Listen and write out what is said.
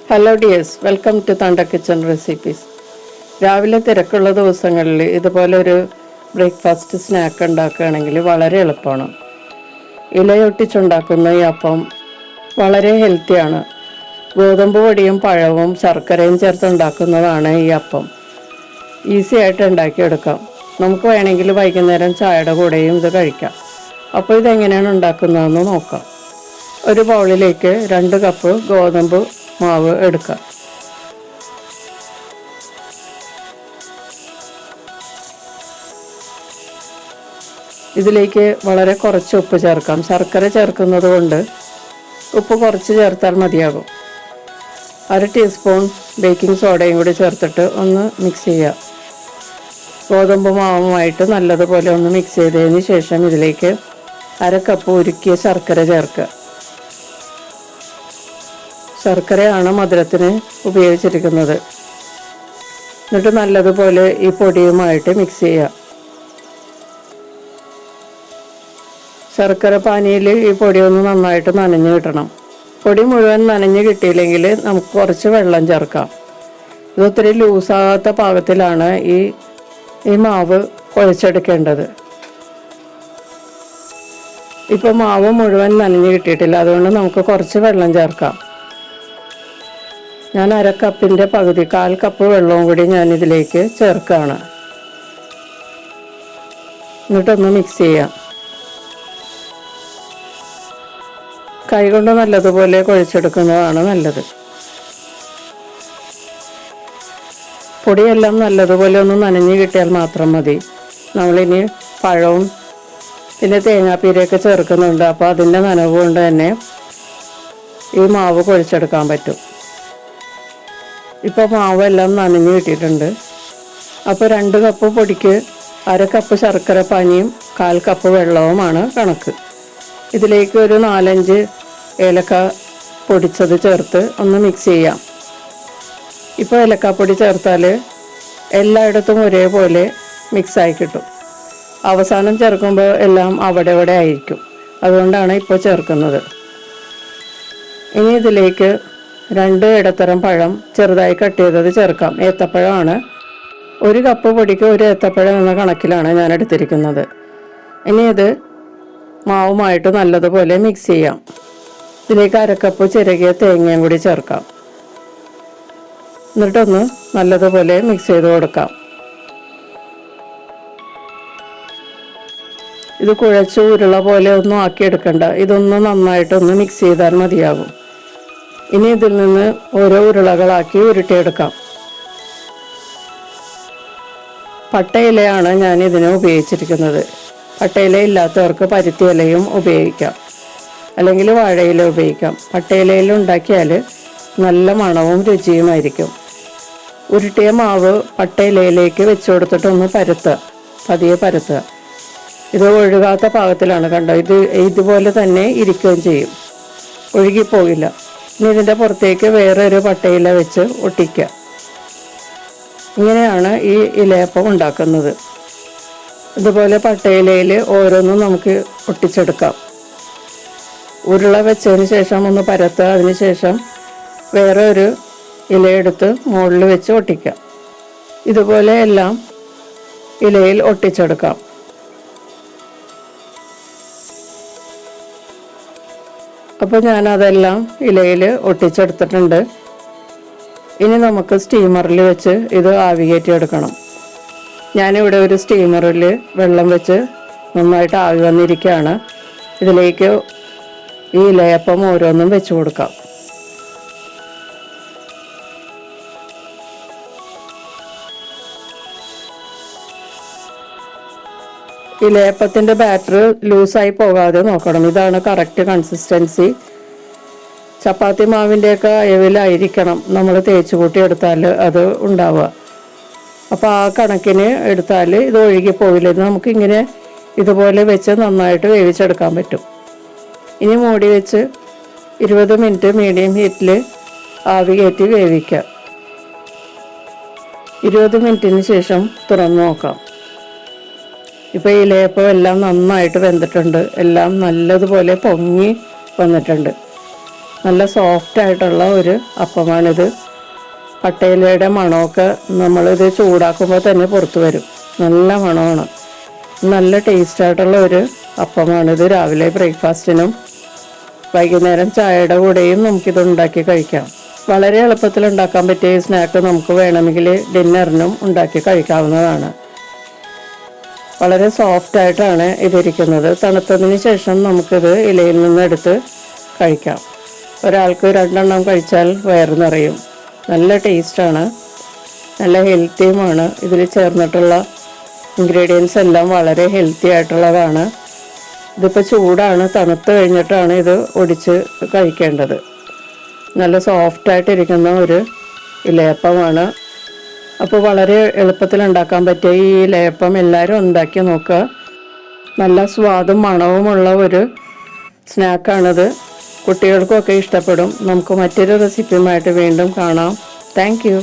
Hello dears, welcome to തണ്ട kitchen recipes. രാവിലെ തിരക്കുള്ള ദിവസങ്ങളിൽ ഇതുപോലെ ഒരു ബ്രേക്ക്ഫാസ്റ്റ് സ്നാക്ക് ഉണ്ടാക്കുകയാണെങ്കിൽ വളരെ എളുപ്പമാണ്. ഇലയൊട്ടിച്ചുണ്ടാക്കുന്ന ഈ അപ്പം വളരെ ഹെൽത്തിയാണ്. ഗോതമ്പ് പൊടിയും പഴവും ശർക്കരയും ചേർത്ത് ഉണ്ടാക്കുന്നതാണ് ഈ അപ്പം. ഈസി ആയിട്ട് ഉണ്ടാക്കിയെടുക്കാം. നമുക്ക് വേണമെങ്കിൽ വൈകുന്നേരം ചായയുടെ കൂടെയും ഇത് കഴിക്കാം. അപ്പോൾ ഇതെങ്ങനെയാണ് ഉണ്ടാക്കുന്നതെന്ന് നോക്കാം. ഒരു ബൗളിലേക്ക് 2 കപ്പ് ഗോതമ്പ് മാവ് എടുക്കാം. ഇതിലേക്ക് വളരെ കുറച്ച് ഉപ്പ് ചേർക്കാം. ശർക്കര ചേർക്കുന്നത് കൊണ്ട് ഉപ്പ് കുറച്ച് ചേർത്താൽ മതിയാകും. 1 ടീസ്പൂൺ ബേക്കിംഗ് സോഡയും കൂടി ചേർത്തിട്ട് ഒന്ന് മിക്സ് ചെയ്യുക. ഗോതമ്പ് മാവുമായിട്ട് നല്ലതുപോലെ ഒന്ന് മിക്സ് ചെയ്തതിന് ശേഷം ഇതിലേക്ക് 1 കപ്പ് ഉരുക്കിയ ശർക്കര ചേർക്കുക. ശർക്കരയാണ് മധുരത്തിന് ഉപയോഗിച്ചിരിക്കുന്നത്. എന്നിട്ട് നല്ലതുപോലെ ഈ പൊടിയുമായിട്ട് മിക്സ് ചെയ്യുക. ശർക്കര പാനിയിൽ ഈ പൊടി ഒന്ന് നന്നായിട്ട് നനഞ്ഞ് കിട്ടണം. പൊടി മുഴുവൻ നനഞ്ഞ് കിട്ടിയില്ലെങ്കിൽ നമുക്ക് കുറച്ച് വെള്ളം ചേർക്കാം. ഇതൊത്തിരി ലൂസാകാത്ത പാകത്തിലാണ് ഈ മാവ് കുഴച്ചെടുക്കേണ്ടത്. ഇപ്പോൾ മാവ് മുഴുവൻ നനഞ്ഞ് കിട്ടിയിട്ടില്ല, അതുകൊണ്ട് നമുക്ക് കുറച്ച് വെള്ളം ചേർക്കാം. ഞാൻ 1/2 കപ്പിൻ്റെ പകുതി 1/4 കപ്പ് വെള്ളവും കൂടി ഞാനിതിലേക്ക് ചേർക്കുകയാണ്. എന്നിട്ടൊന്ന് മിക്സ് ചെയ്യാം. കൈകൊണ്ട് നല്ലതുപോലെ കുഴച്ചെടുക്കുന്നതാണ് നല്ലത്. പൊടിയെല്ലാം നല്ലതുപോലെ ഒന്ന് നനഞ്ഞ് കിട്ടിയാൽ മാത്രം മതി. നമ്മളിനി പഴവും പിന്നെ തേങ്ങാപ്പീരയൊക്കെ ചേർക്കുന്നുണ്ട്. അപ്പോൾ അതിൻ്റെ നനവ് കൊണ്ട് തന്നെ ഈ മാവ് കുഴച്ചെടുക്കാൻ പറ്റും. ഇപ്പോൾ മാവെല്ലാം നനഞ്ഞ് കിട്ടിയിട്ടുണ്ട്. അപ്പോൾ 2 കപ്പ് പൊടിക്ക് 1/2 കപ്പ് ശർക്കര പാനിയും 1/4 കപ്പ് വെള്ളവുമാണ് കണക്ക്. ഇതിലേക്ക് ഒരു 4-5 ഏലക്ക പൊടിച്ചത് ചേർത്ത് ഒന്ന് മിക്സ് ചെയ്യാം. ഇപ്പോൾ ഏലക്കാപ്പൊടി ചേർത്താൽ എല്ലായിടത്തും ഒരേപോലെ മിക്സായി കിട്ടും. അവസാനം ചേർക്കുമ്പോൾ എല്ലാം അവിടെ ആയിരിക്കും. അതുകൊണ്ടാണ് ഇപ്പോൾ ചേർക്കുന്നത്. ഇനി ഇതിലേക്ക് 2 ഇടത്തരം പഴം ചെറുതായി കട്ട് ചെയ്തത് ചേർക്കാം. ഏത്തപ്പഴമാണ്. 1 കപ്പ് പൊടിക്ക് 1 ഏത്തപ്പഴം എന്ന കണക്കിലാണ് ഞാൻ എടുത്തിരിക്കുന്നത്. ഇനി ഇത് മാവുമായിട്ട് നല്ലതുപോലെ മിക്സ് ചെയ്യാം. ഇതിലേക്ക് 1/2 കപ്പ് ചിരകിയ തേങ്ങയും കൂടി ചേർക്കാം. എന്നിട്ടൊന്ന് നല്ലതുപോലെ മിക്സ് ചെയ്ത് കൊടുക്കാം. ഇത് കുഴച്ച് ഉരുള പോലെ ഒന്നും ആക്കിയെടുക്കണ്ട. ഇതൊന്ന് നന്നായിട്ടൊന്ന് മിക്സ് ചെയ്താൽ മതിയാകും. ഇനി ഇതിൽ നിന്ന് ഓരോ ഉരുളകളാക്കി ഉരുട്ടിയെടുക്കാം. പട്ടയിലയാണ് ഞാൻ ഇതിന് ഉപയോഗിച്ചിരിക്കുന്നത്. പട്ടയില ഇല്ലാത്തവർക്ക് പരുത്തി ഇലയും ഉപയോഗിക്കാം, അല്ലെങ്കിൽ വാഴയില ഉപയോഗിക്കാം. പട്ടയിലയിൽ ഉണ്ടാക്കിയാൽ നല്ല മണവും രുചിയുമായിരിക്കും. ഉരുട്ടിയ മാവ് പട്ടയിലയിലേക്ക് വെച്ച് കൊടുത്തിട്ടൊന്ന് പതിയെ പരത്തുക. ഇത് ഒഴുകാത്ത പാകത്തിലാണ്. കണ്ടോ, ഇതുപോലെ തന്നെ ഇരിക്കുകയും ചെയ്യും, ഒഴുകിപ്പോകില്ല. ഇനി ഇതിൻ്റെ പുറത്തേക്ക് വേറൊരു പട്ടയില വെച്ച് ഒട്ടിക്കുക. ഇങ്ങനെയാണ് ഈ ഇലയപ്പം ഉണ്ടാക്കുന്നത്. ഇതുപോലെ പട്ടയിലയിൽ ഓരോന്നും നമുക്ക് ഒട്ടിച്ചെടുക്കാം. ഉരുള വെച്ചതിന് ശേഷം ഒന്ന് പരത്തുക. അതിന് ശേഷം വേറെ ഒരു ഇലയെടുത്ത് മുകളിൽ വെച്ച് ഒട്ടിക്കാം. ഇതുപോലെ എല്ലാം ഇലയിൽ ഒട്ടിച്ചെടുക്കാം. അപ്പോൾ ഞാനതെല്ലാം ഇലയിൽ ഒട്ടിച്ചെടുത്തിട്ടുണ്ട്. ഇനി നമുക്ക് സ്റ്റീമറിൽ വെച്ച് ഇത് ആവി കയറ്റിയെടുക്കണം. ഞാനിവിടെ ഒരു സ്റ്റീമറിൽ വെള്ളം വെച്ച് നന്നായിട്ട് ആവി വന്നിരിക്കുകയാണ്. ഇതിലേക്ക് ഈ ഇലയപ്പം ഓരോന്നും വെച്ച് കൊടുക്കാം. ഇലയപ്പത്തിൻ്റെ ബാറ്റർ ലൂസായി പോകാതെ നോക്കണം. ഇതാണ് കറക്റ്റ് കൺസിസ്റ്റൻസി. ചപ്പാത്തി മാവിൻ്റെയൊക്കെ അയവിലായിരിക്കണം നമ്മൾ തേച്ച് കൂട്ടി എടുത്താൽ അത് ഉണ്ടാവുക. അപ്പോൾ ആ കണക്കിന് എടുത്താൽ ഇത് ഒഴുകിപ്പോവില്ല. ഇത് നമുക്കിങ്ങനെ ഇതുപോലെ വെച്ച് നന്നായിട്ട് വേവിച്ചെടുക്കാൻ പറ്റും. ഇനി മൂടി വെച്ച് 20 മിനിറ്റ് മീഡിയം ഹീറ്റിൽ ആവി കയറ്റി വേവിക്കുക. 20 മിനിറ്റിന് ശേഷം തുറന്ന് നോക്കാം. ഇപ്പോൾ ഇലയപ്പം എല്ലാം നന്നായിട്ട് വെന്തിട്ടുണ്ട്. എല്ലാം നല്ലതുപോലെ പൊങ്ങി വന്നിട്ടുണ്ട്. നല്ല സോഫ്റ്റ് ആയിട്ടുള്ള ഒരു അപ്പമാണിത്. പട്ടയിലയുടെ മണമൊക്കെ നമ്മളിത് ചൂടാക്കുമ്പോൾ തന്നെ പുറത്ത് വരും. നല്ല മണമാണ്. നല്ല ടേസ്റ്റ് ആയിട്ടുള്ള ഒരു അപ്പമാണിത്. രാവിലെ ബ്രേക്ക്ഫാസ്റ്റിനും വൈകുന്നേരം ചായയുടെ കൂടെയും നമുക്കിത് ഉണ്ടാക്കി കഴിക്കാം. വളരെ എളുപ്പത്തിൽ ഉണ്ടാക്കാൻ പറ്റിയ സ്നാക്ക് നമുക്ക് വേണമെങ്കിൽ ഡിന്നറിനും ഉണ്ടാക്കി കഴിക്കാവുന്നതാണ്. വളരെ സോഫ്റ്റ് ആയിട്ടാണ് ഇതിരിക്കുന്നത്. തണുത്തതിന് ശേഷം നമുക്കിത് ഇലയിൽ നിന്നെടുത്ത് കഴിക്കാം. ഒരാൾക്ക് 2 എണ്ണം കഴിച്ചാൽ വയറ് നിറയും. നല്ല ടേസ്റ്റാണ്, നല്ല ഹെൽത്തിയുമാണ്. ഇതിൽ ചേർന്നിട്ടുള്ള ഇൻഗ്രീഡിയൻസ് എല്ലാം വളരെ ഹെൽത്തി ആയിട്ടുള്ളതാണ്. ഇതിപ്പോൾ ചൂടാണ്, തണുത്ത് കഴിഞ്ഞിട്ടാണ് ഇത് ഒടിച്ച് കഴിക്കേണ്ടത്. നല്ല സോഫ്റ്റായിട്ടിരിക്കുന്ന ഒരു ഇലയപ്പമാണ്. അപ്പോൾ വളരെ എളുപ്പത്തിൽ ഉണ്ടാക്കാൻ പറ്റിയ ഈ ഇലയപ്പം എല്ലാവരും ഉണ്ടാക്കി നോക്കുക. നല്ല സ്വാദും മണവുമുള്ള ഒരു സ്നാക്കാണിത്. കുട്ടികൾക്കൊക്കെ ഇഷ്ടപ്പെടും. നമുക്ക് മറ്റൊരു റെസിപ്പിയുമായിട്ട് വീണ്ടും കാണാം. Thank you.